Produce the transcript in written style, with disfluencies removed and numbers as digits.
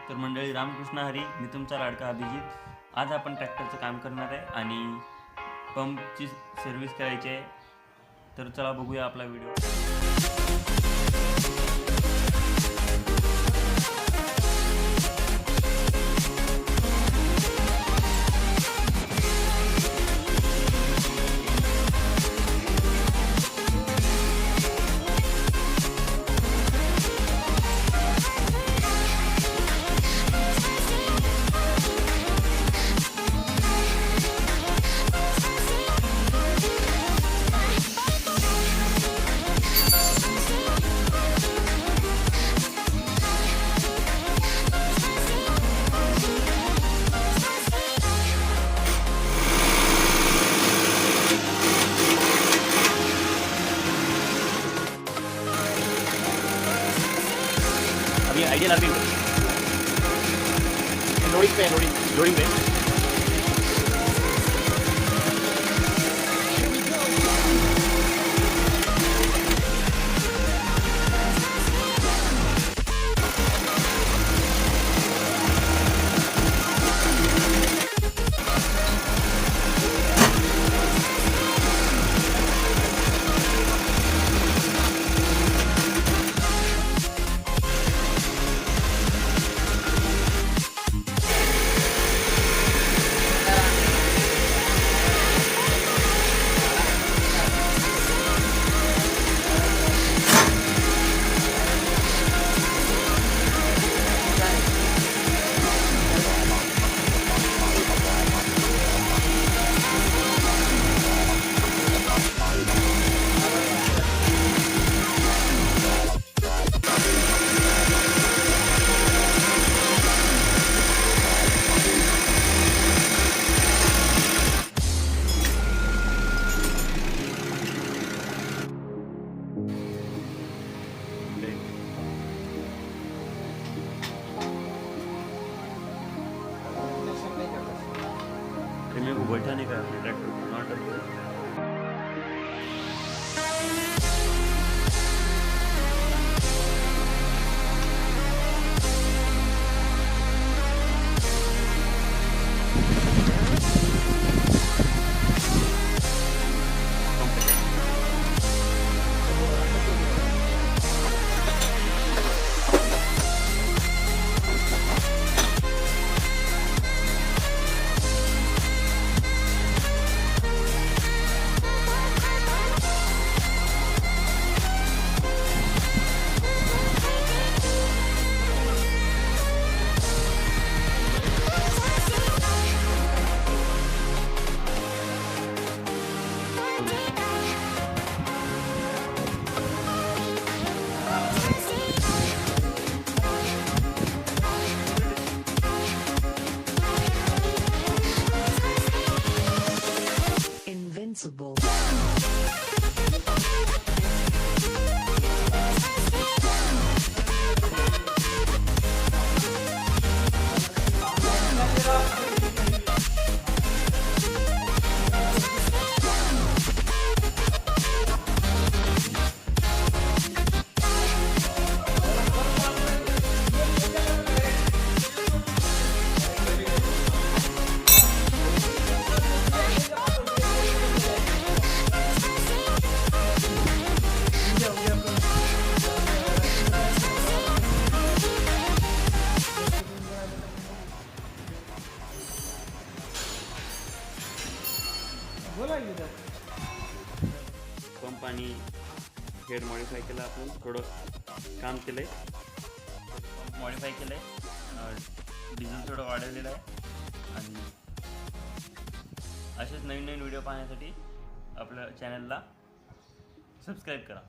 तर मंडळी रामकृष्ण हरी, मी तुमचा लाडका अभिजित। आज आपण ट्रॅक्टरचं काम करणार आहे आणि पंपची सर्व्हिस करायची आहे। तर चला बघूया आपला व्हिडिओ। अभी आइडिया लग रही है लोडिंग पे मेरे को बैठा नहीं कर ट्रैक्टर नॉट Invincible. पंप आणि हेड मॉडिफाय केलं, आपण थोडं काम केलं आहे, पंप मॉडिफाय केलं आहे, डिझेल थोडं वाढवलेलं आहे। आणि असेच नवीन नवीन व्हिडिओ पाहण्यासाठी आपल्या चॅनलला सबस्क्राईब करा।